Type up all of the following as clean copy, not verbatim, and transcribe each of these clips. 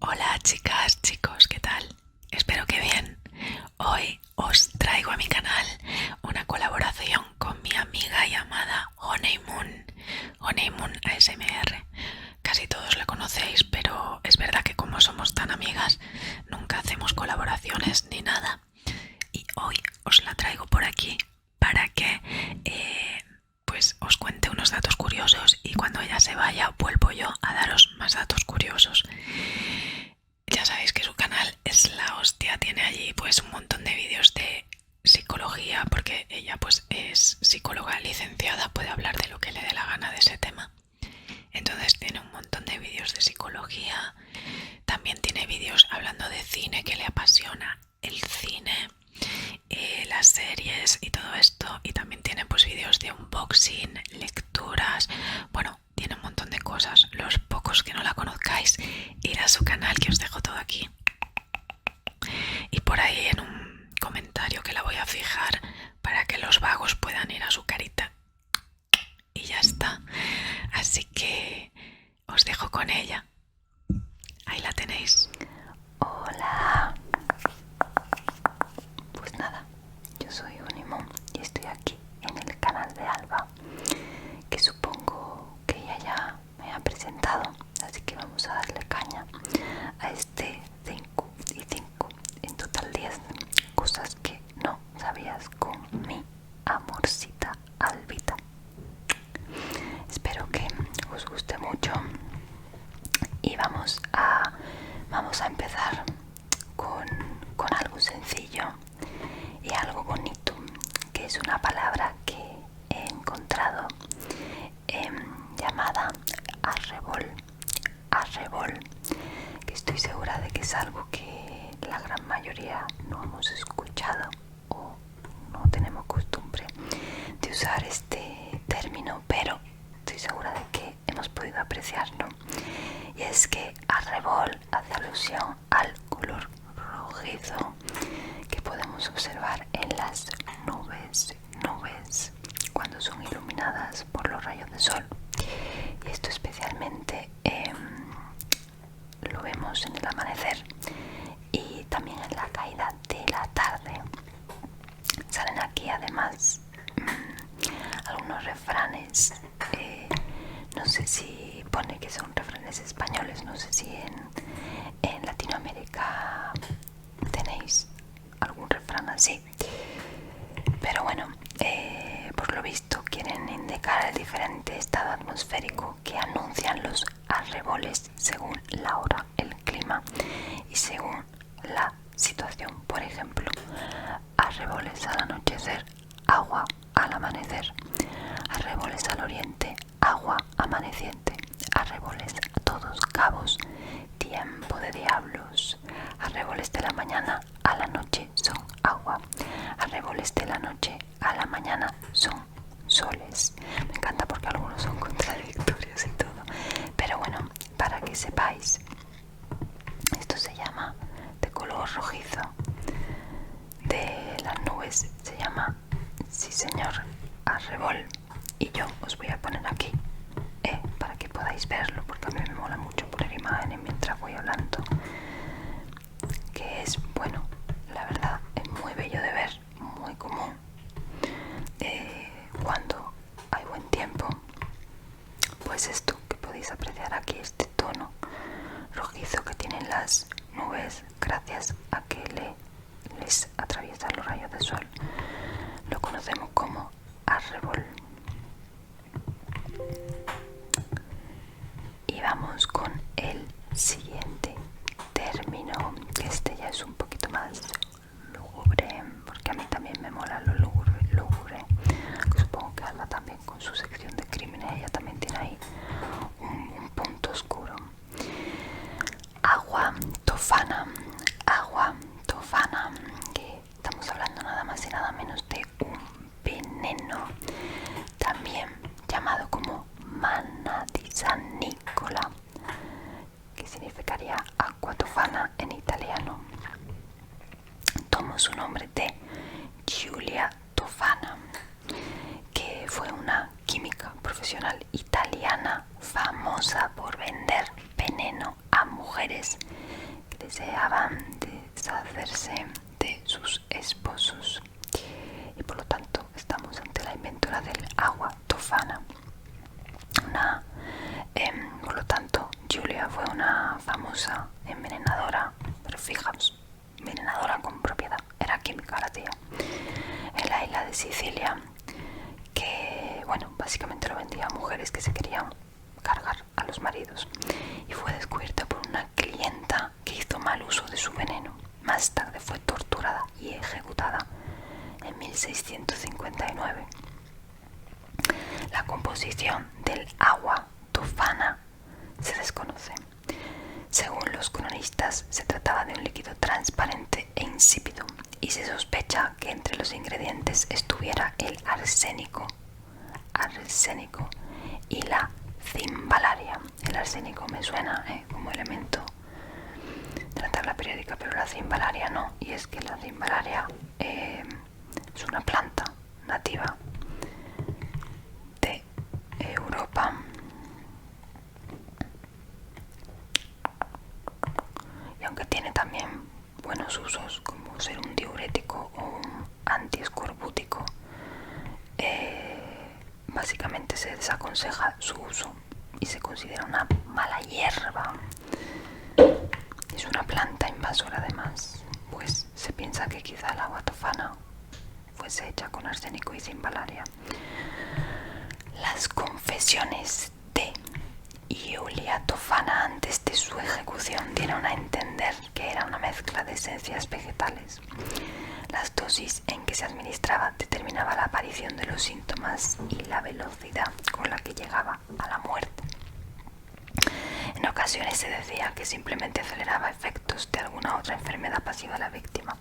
Hola chicas, chicos, ¿qué tal? Espero que bien. Hoy os traigo a mi canal una colaboración con mi amiga y amada Honeymoon, Honeymoon ASMR. Casi todos la conocéis, pero es verdad que como somos tan amigas, nunca hacemos colaboraciones ni nada. Y hoy os la traigo por aquí para que pues os cuente unos datos curiosos y cuando ella se vaya vuelvo yo a daros más datos curiosos. Ya sabéis que su canal es la hostia, tiene allí pues un montón de vídeos de psicología porque ella pues es psicóloga licenciada, puede hablar de lo que le dé la gana de ese tema. Entonces tiene un montón de vídeos de psicología, también tiene vídeos hablando de cine, que le apasiona el cine, las series y todo esto, y también tiene pues vídeos de unboxing, lecturas, bueno, tiene un montón de cosas. Los pocos que no la conozcáis, ir a su canal, que os dejo todo aquí, y por ahí en un comentario que la voy a fijar para que los vagos puedan ir a su carita y ya está. Así que os dejo con ella, ahí la tenéis. Hola, pues nada, yo soy Unimo y estoy aquí en el canal de Alba, que supongo que ella ya me ha presentado, así que vamos a darle caña a este 5 y 5, en total 10 cosas que no sabías con mi amorcita Albita. Espero que os guste mucho y vamos a empezar con algo sencillo y algo bonito, que es una palabra que he encontrado llamada arrebol. Arrebol, que estoy segura de que es algo que la gran mayoría no hemos escuchado o no tenemos costumbre de usar este término, pero estoy segura de que hemos podido apreciarlo. Y es que arrebol hace alusión al color rojizo que podemos observar en las nubes cuando son iluminadas por los rayos de sol. Y esto especialmente lo vemos en el amanecer y también en la caída de la tarde. Salen aquí además algunos refranes, no sé si pone que son refranes españoles, no sé si en Latinoamérica tenéis algún refrán así, pero bueno, por lo visto quieren indicar el diferente estado atmosférico que anuncian los arreboles según la hora, el clima y según la situación. Por ejemplo, arreboles al anochecer, agua al amanecer; arreboles al oriente, agua amaneciente; arreboles a todos cabos, tiempo de diablos; arreboles de la mañana a la noche son agua; arreboles de la noche a la mañana son soles. Me encanta porque algunos son contradictorios y todo, pero bueno, para que sepáis, esto se llama de color rojizo, de las nubes se llama, sí señor, arrebol. Y yo os voy a poner aquí para que podáis verlo, porque a mí me mola mucho poner imágenes mientras voy hablando, que es, bueno, la verdad es muy bello de ver, muy común cuando hay buen tiempo. Pues esto que podéis apreciar aquí, este tono rojizo que tienen las nubes gracias a que les atraviesan los rayos de sol, lo conocemos como arrebol. Y vamos con el siguiente término, que este ya es un poquito más lúgubre, porque a mí también me mola lo lúgubre. Supongo que Alba también, con su sección de crímenes, ella también tiene ahí un punto oscuro. Agua tofana. Agua tofana, que estamos hablando nada más y nada menos de un veneno, también llamado como manna di San Nicola, que significaría agua tofana en italiano. Tomó su nombre de Giulia Tofana, que fue una química profesional italiana famosa fue una famosa envenenadora, pero fijaos, envenenadora con propiedad, era química la tía, en la isla de Sicilia, que bueno, básicamente lo vendía a mujeres que se querían cargar a los maridos, y fue descubierta por una clienta que hizo mal uso de su veneno. Más tarde fue torturada y ejecutada en 1659. La composición del agua tofana se desconoce. Según los cronistas, se trataba de un líquido transparente e insípido, y se sospecha que entre los ingredientes estuviera el arsénico y la cimbalaria. El arsénico me suena como elemento de la tabla periódica, pero la cimbalaria no, y es que la cimbalaria es una planta nativa de Europa, y aunque tiene también buenos usos como ser un diurético o un antiescorbútico, básicamente se desaconseja su uso y se considera una mala hierba. Es una planta invasora además, pues se piensa que quizá la agua tofana fuese hecha con arsénico y cimbalaria. Las confesiones de Iulia Tofana antes de su ejecución dieron a entender que era una mezcla de esencias vegetales. Las dosis en que se administraba determinaba la aparición de los síntomas y la velocidad con la que llegaba a la muerte. En ocasiones se decía que simplemente aceleraba efectos de alguna otra enfermedad pasiva a la víctima.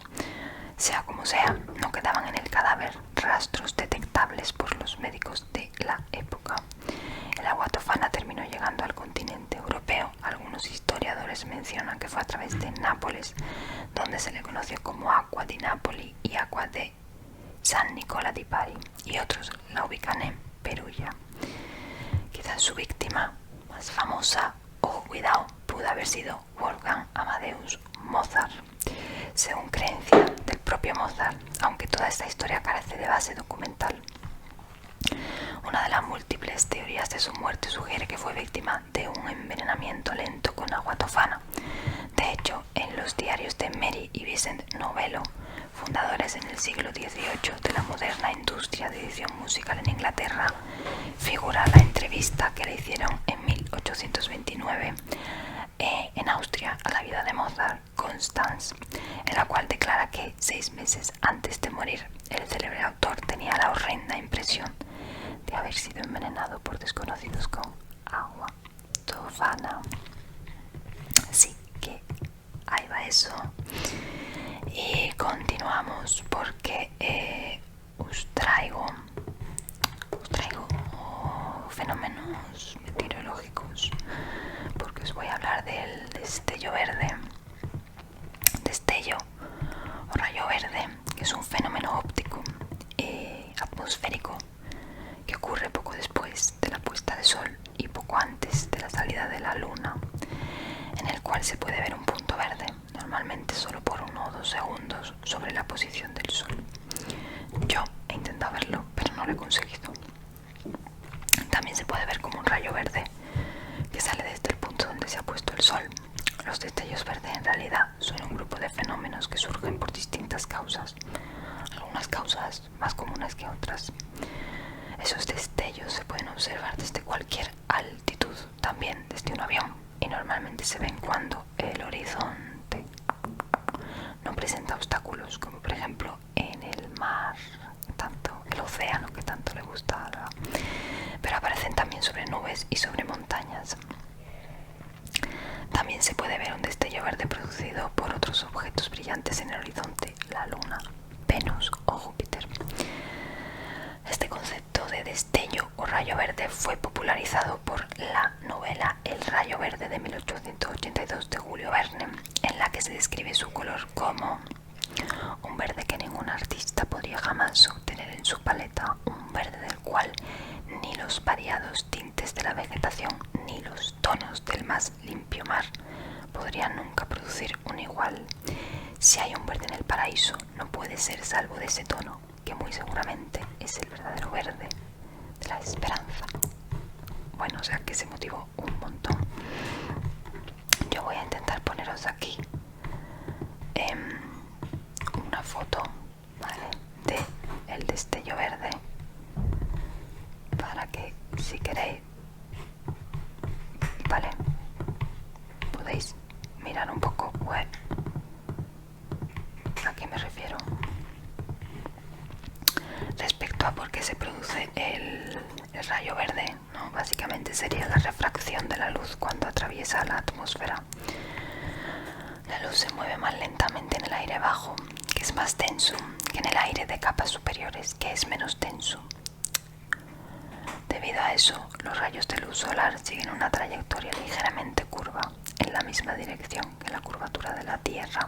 Sea como sea, no quedaban en el cadáver rastros detectables por los médicos de la época. El agua tofana terminó llegando al continente europeo. Algunos historiadores mencionan que fue a través de Nápoles, donde se le conoció como Acqua di Napoli y Acqua de San Nicola di Bari, y otros la ubican en Perugia. Quizás su víctima más famosa, ojo cuidado, pudo haber sido Wolfgang Amadeus Mozart, según creencia del propio Mozart, aunque toda esta historia carece de base documental. Una de las múltiples teorías de su muerte sugiere que fue víctima de un envenenamiento lento con agua tofana. De hecho, en los diarios de Mary y Vincent Novello, fundadores en el siglo XVIII de la moderna industria de edición musical en Inglaterra, figura la entrevista que le hicieron en 1829 en Austria a la vida de Mozart, Constance, en la cual declara que 6 meses antes de morir el célebre autor tenía la horrenda impresión de haber sido envenenado por desconocidos con agua tofana. Así que ahí va eso, y continuamos porque os traigo fenómenos meteorológicos, porque os voy a hablar del destello verde, destello o rayo verde, que es un fenómeno óptico atmosférico que ocurre poco después de la puesta de sol y poco antes de la salida de la luna, en el cual se puede ver un punto verde, normalmente solo por 1 o 2 segundos sobre la posición del sol. Yo he intentado verlo, pero no lo he conseguido. También se puede ver como un rayo verde que sale desde el punto donde se ha puesto el sol. Los destellos verdes en realidad son un grupo de fenómenos que surgen por distintas causas, algunas causas más comunes que otras. Esos destellos se pueden observar desde cualquier altitud, también desde un avión, y normalmente se ven cuando el horizonte no presenta obstáculos, como por ejemplo en el mar, tanto el océano que tanto le gusta a pero aparecen también sobre nubes y sobre montañas. También se puede ver un destello verde producido por otros objetos brillantes en el horizonte, la luna, Venus o Júpiter. Este concepto de destello o rayo verde fue popularizado por la novela El rayo verde de 1882 de Julio Verne, en la que se describe su color como un verde que ningún artista podría jamás obtener en su paleta, un verde del cual ni los variados tintes de la vegetación ni los tonos del más limpio mar podrían nunca producir un igual. Si hay un verde en el paraíso, no puede ser salvo de ese tono, que muy seguramente es el verdadero verde de la esperanza. Bueno, o sea que se motivó un montón. atmósfera. La luz se mueve más lentamente en el aire bajo, que es más denso, que en el aire de capas superiores, que es menos denso. Debido a eso, los rayos de luz solar siguen una trayectoria ligeramente curva en la misma dirección que la curvatura de la Tierra.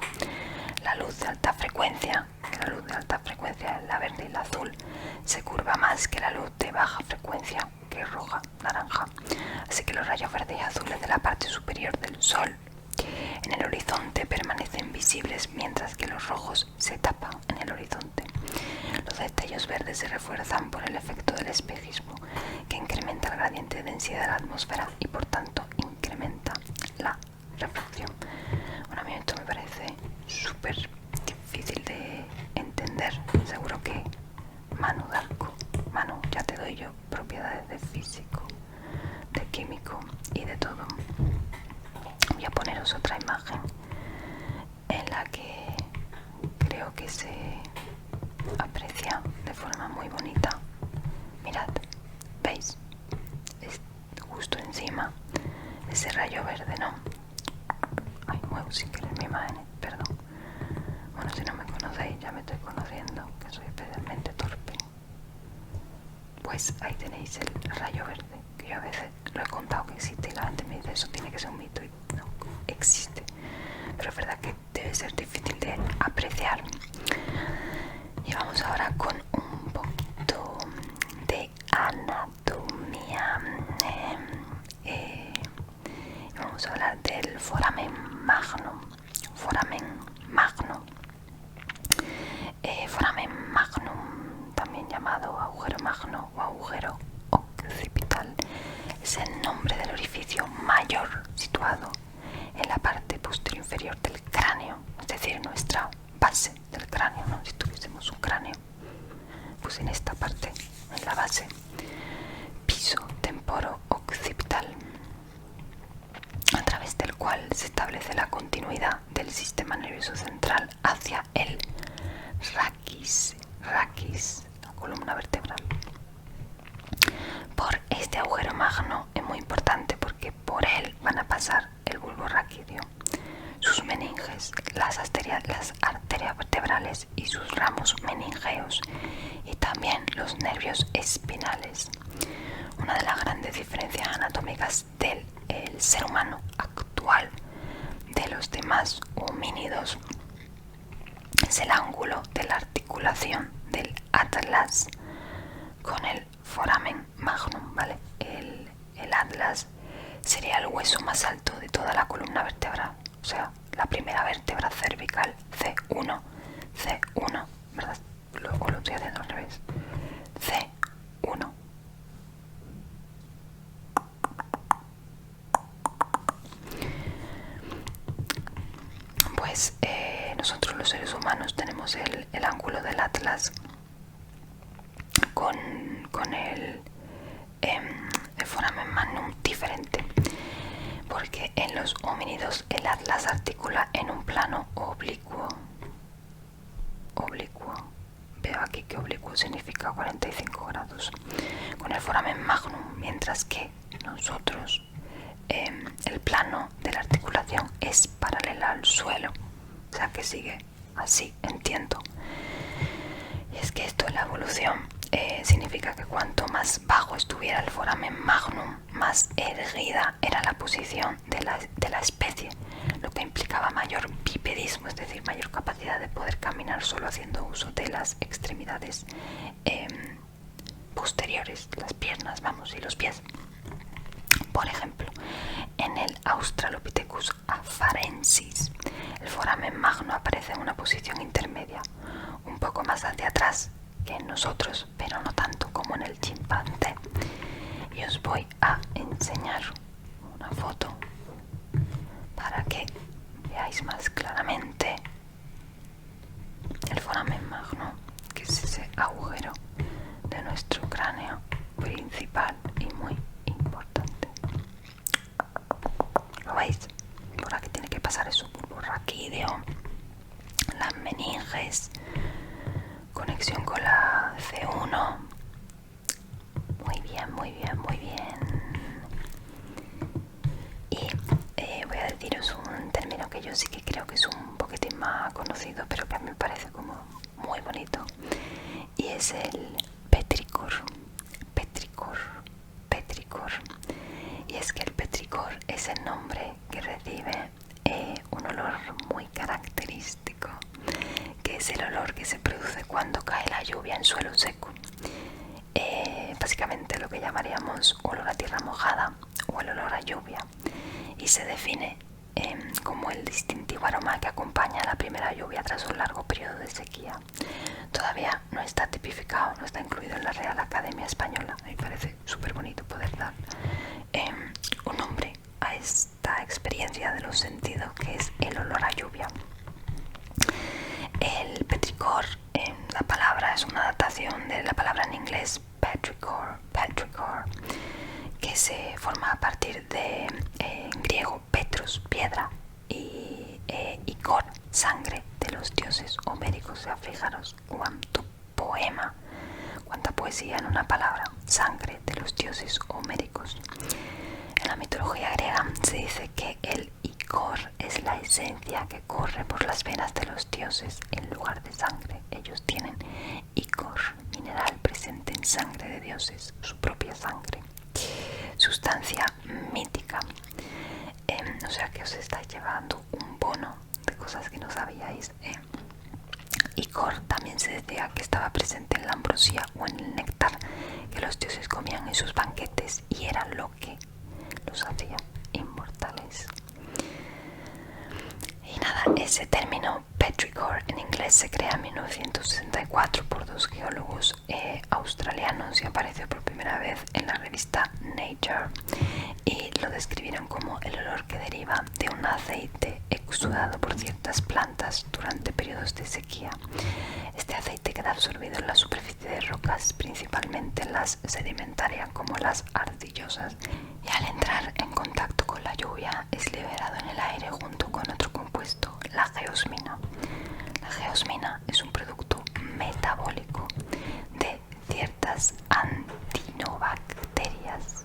La luz de alta frecuencia, la verde y la azul, se curva más que la luz de baja frecuencia, que es roja, naranja. Así que los rayos verdes y azules de la parte superior del Sol en el horizonte permanecen visibles, mientras que los rojos se tapan en el horizonte. Los destellos verdes se refuerzan por el efecto del espejismo, que incrementa el gradiente de densidad de la atmósfera y por tanto incrementa la refracción. Bueno, a mí esto me parece súper difícil de entender. Seguro que Manu Darko, Manu, ya te doy yo propiedades de físico, de químico y de todo. Voy a poneros otra imagen en la que creo que se aprecia de forma muy bonita. Mirad, ¿veis? Es justo encima ese rayo verde, ¿no? Ay, muevo sin querer mi imagen, perdón. Bueno, si no me conocéis, ya me estoy conociendo, que soy especialmente torpe. Pues ahí tenéis el rayo verde, que yo a veces lo he contado que existe y la gente me dice eso tiene que ser un mito, y no, existe. Pero es verdad que debe ser difícil de apreciar. Y vamos ahora con un poquito de anatomía. Vamos a hablar del foramen magnum. Foramen magnum, también llamado agujero magno o agujero occipital, es el nombre del orificio mayor situado en la parte posterior inferior del cráneo, es decir, nuestra base del cráneo, ¿no? Si tuviésemos un cráneo, pues en esta parte, en la base, piso temporo occipital, a través del cual se establece la continuidad del sistema nervioso central hacia el raquis, la columna vertebral. Por este agujero magno es muy importante porque por él van a pasar el bulbo raquídeo, sus meninges, las arterias vertebrales y sus ramos meningeos, y también los nervios espinales. Una de las grandes diferencias anatómicas del ser humano actual de los demás homínidos es el ángulo de la articulación del atlas con el foramen magnum, ¿vale? El atlas sería el hueso más alto de toda la columna vertebral, o sea, la primera vértebra cervical, C1, ¿verdad? Luego lo estoy haciendo al revés, C1. Pues nosotros los seres humanos tenemos el ángulo del atlas con el foramen magnum diferente, porque en los homínidos el atlas articula en un plano oblicuo. Veo aquí que oblicuo significa 45 grados con el foramen magnum, mientras que nosotros el plano de la articulación es paralela al suelo, o sea que sigue así, entiendo. Y es que esto en la evolución significa que cuanto más bajo estuviera el foramen magnum, más erguida era la posición de la especie, lo que implicaba mayor bipedismo, es decir, mayor capacidad de poder caminar solo haciendo uso de las extremidades posteriores, las piernas, vamos, y los pies. Por ejemplo, en el Australopithecus afarensis, el foramen magno aparece en una posición intermedia, un poco más hacia atrás que en nosotros, pero no tanto como en el chimpancé. Y os voy a enseñar una foto para que veáis más claramente el foramen magno, que es ese agujero de nuestro cráneo principal y muy importante. ¿Lo veis? Por aquí tiene que pasar eso, bulbo raquídeo, las meninges, conexión con la C1. Muy bien. Y voy deciros un término que yo sí que creo que es un poquitín más conocido, pero que a mí me parece como muy bonito, y es el petricor. Petricor, petricor. Y es que el petricor es el nombre que recibe un olor muy característico, que es el olor que se produce cuando cae la lluvia en suelo seco. Básicamente lo que llamaríamos olor a tierra mojada o el olor a lluvia, y se define como el distintivo aroma que acompaña a la primera lluvia tras un largo periodo de sequía. Todavía no está tipificado, no está incluido en la Real Academia Española. Me parece súper bonito poder dar un nombre a esta experiencia de los sentidos, que es el olor a lluvia. El petricor, la palabra es una adaptación de la palabra en inglés petricor, petricor, que se forma a partir de en griego petros, piedra, y cor, sangre, de los dioses homéricos. O sea, fijaros cuánto poema, cuánta poesía en una palabra, sangre de los dioses homéricos. En la mitología griega se dice que el icor es la esencia que corre por las venas de los dioses en lugar de sangre. Ellos tienen icor, mineral presente en sangre de dioses, su propia sangre, sustancia mítica. O sea que os estáis llevando un bono de cosas que no sabíais. Icor también se decía que estaba presente en la ambrosía o en el néctar que los dioses comían en sus banquetes, y era lo que los hacía inmortales. Y nada, ese término petricor en inglés se crea en 1964 por dos geólogos australianos, y apareció por primera vez en la revista Nature, y lo describieron como el olor que deriva de un aceite exudado por ciertas plantas durante periodos de sequía. Este aceite queda absorbido en la superficie de rocas, principalmente las sedimentarias como las arcillosas, y al entrar en contacto con la lluvia es liberado en el aire junto con otro compuesto, la geosmina. La geosmina es un producto metabólico de ciertas actinobacterias,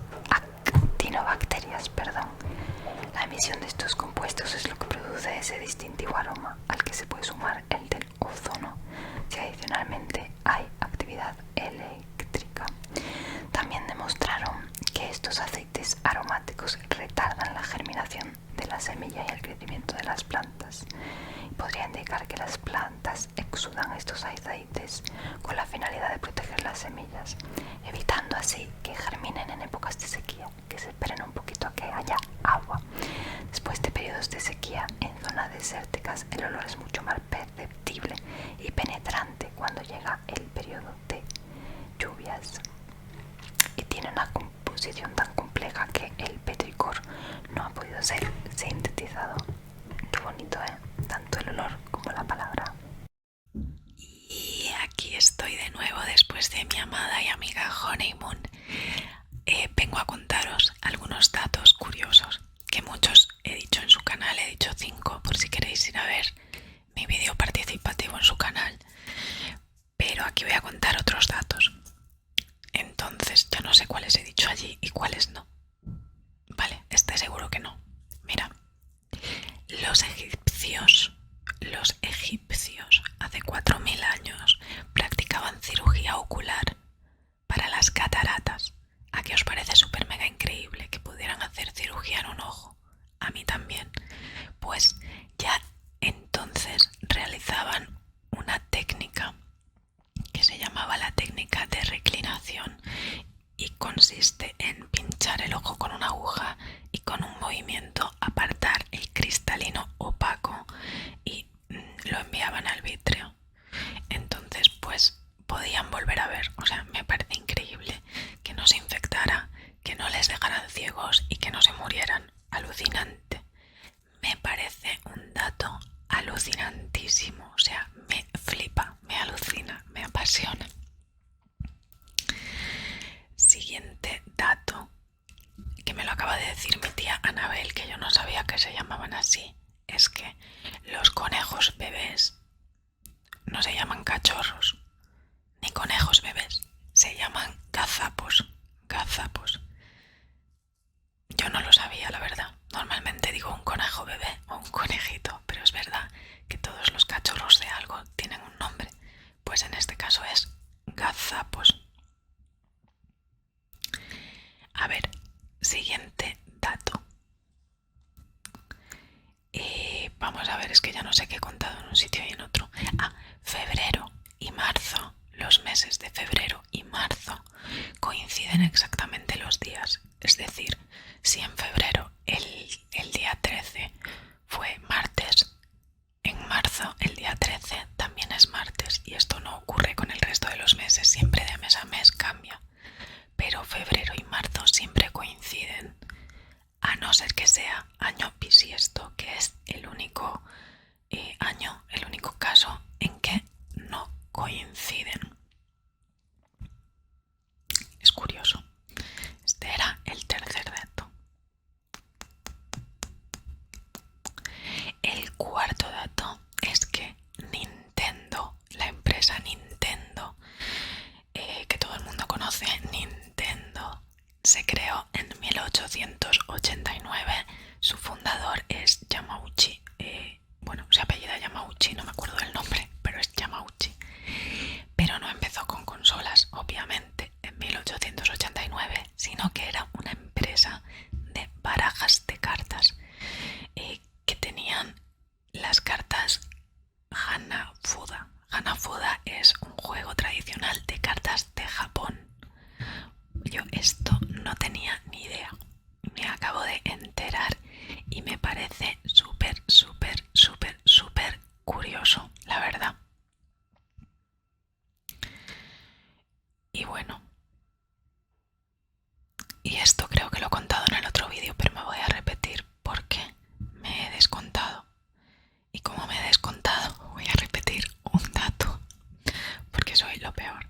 perdón. La emisión de estos compuestos es lo que produce ese distintivo aroma, al que se puede sumar el del ozono si adicionalmente hay actividad eléctrica. También demostraron que estos aceites aromáticos retardan la germinación de la semilla y el crecimiento de las plantas, y podría indicar que las plantas exudan estos aceites con la finalidad de proteger las semillas, evitando así que germinen en épocas de sequía, que se esperen un poquito a que haya agua. Después de periodos de sequía en zonas desérticas, el olor es mucho más perceptible y penetrante cuando llega el periodo de lluvias, y tiene una composición tan compleja que el petricor no ha podido ser sintetizado. Qué bonito, tanto el olor como la palabra. Y aquí estoy de nuevo después de mi amada y amiga Honeymoon. Vengo a contaros algunos datos curiosos que muchos he dicho en su canal. He dicho 5 por si queréis ir a ver mi vídeo participativo en su canal, pero aquí voy a contar otros datos. Entonces yo no sé cuáles he dicho allí y cuáles no. Vale, estoy seguro que no. Mira, los egipcios hace 4000 años practicaban cirugía ocular para las cataratas. ¿A qué os parece súper mega increíble que pudieran hacer cirugía en un ojo? A mí también. Pues ya entonces realizaban una técnica que se llamaba la técnica de reclinación, y consiste en pinchar el ojo con una aguja y con un movimiento apartar el cristalino opaco, y lo enviaban al vítreo. Entonces pues podían volver a ver. O sea, me parece increíble que no se infectara, que no les dejaran ciegos y que no se murieran. Alucinante. Me parece un dato alucinantísimo. O sea, me flipa, me alucina, me apasiona. Siguiente dato, que me lo acaba de decir mi tía Anabel, que yo no sabía que se llamaban así, es que los conejos bebés no se llaman cachorros ni conejos bebés, se llaman gazapos. Gazapos. Yo no lo sabía, la verdad, normalmente digo un conejo bebé o un conejito, pero es verdad que todos los cachorros de algo tienen un nombre. Pues en este caso es gazapos. A ver, siguiente dato. Vamos a ver, es que ya no sé qué he contado en un sitio y en otro. Febrero y marzo, los meses de febrero y marzo coinciden exactamente los días. Es decir, si en febrero el día 13 fue martes, en marzo el día 13 también es martes. Y esto no ocurre con el resto de los meses, siempre de mes a mes cambia. Pero febrero y marzo siempre coinciden, a no ser que sea año bisiesto, que es el único año, el único caso en que no coinciden. Es curioso. Este era el tercer dato. El cuarto dato es que Nintendo, la empresa Nintendo, que todo el mundo conoce, Nintendo, se creó en 1889. Su fundador es Yamauchi. Bueno, se apellida Yamauchi, no me acuerdo del nombre, pero es Yamauchi. Pero no empezó con consolas, obviamente, en 1889, sino que era una empresa de barajas de cartas que tenían las cartas Hanafuda. Hanafuda es un juego tradicional de cartas de Japón. Yo esto no tenía ni idea. Me acabo de enterar y me parece súper, súper, súper, súper curioso, la verdad. Y bueno, y esto creo que lo he contado en el otro vídeo, pero me voy a repetir porque me he descontado. Y como me he descontado, voy a repetir un dato, porque soy lo peor.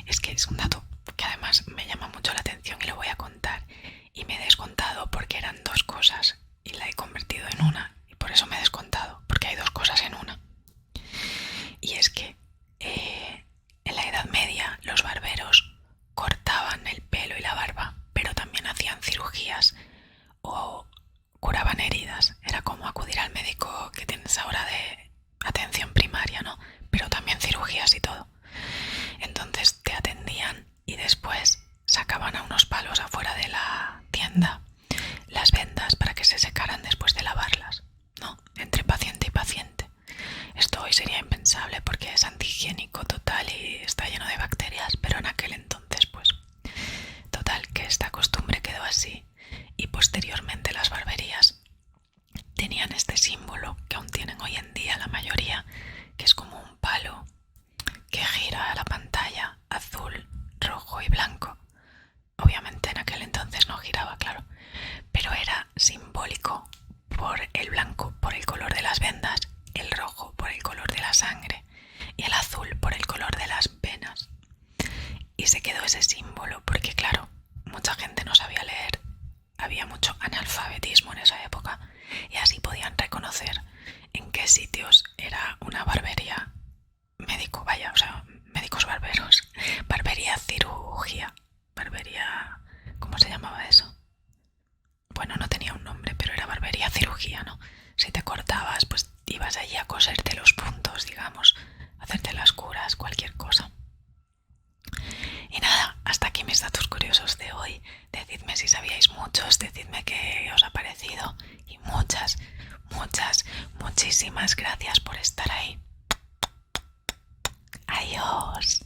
Es que es un dato que además me llama mucho la atención y lo voy a contar. Y me he descontado porque eran dos cosas y la he convertido en una. Y por eso me he descontado, porque hay dos cosas en una. Y es que en la Edad Media los barberos cortaban el pelo y la barba, pero también hacían cirugías o curaban heridas. Era como acudir al médico que tienes ahora de atención primaria, ¿no? Pero también cirugías y todo. Entonces te atendían y después sacaban a unos palos afuera de la tienda las vendas para que se secaran después de lavarlas, ¿no? Entre paciente y paciente. Esto hoy sería impensable porque es antihigiénico total y está lleno de bacterias, pero en aquel entonces, pues, total, que esta costumbre quedó así. Y posteriormente las barberías tenían este símbolo que aún tienen hoy en día la mayoría, que es como un palo que gira a la pantalla azul, rojo y blanco. Obviamente en aquel entonces no giraba, claro, pero era simbólico por el blanco, por el color de las vendas, el rojo por el color de la sangre y el azul por el color de las venas. Y se quedó ese símbolo porque, claro, mucha gente no sabía leer, había mucho analfabetismo en esa época y así podían reconocer en qué sitios era una barbería médico, vaya, o sea, médicos barberos, barbería cirugía, barbería, ¿cómo se llamaba eso? Bueno, no tenía un nombre, pero era barbería cirugía, ¿no? Si te cortabas, pues ibas allí a coserte los puntos, digamos, hacerte las curas, cualquier cosa. Y nada, hasta aquí mis datos curiosos de hoy. Decidme si sabíais muchos, decidme qué os ha parecido y muchas, muchas, muchísimas gracias por estar ahí. Adiós.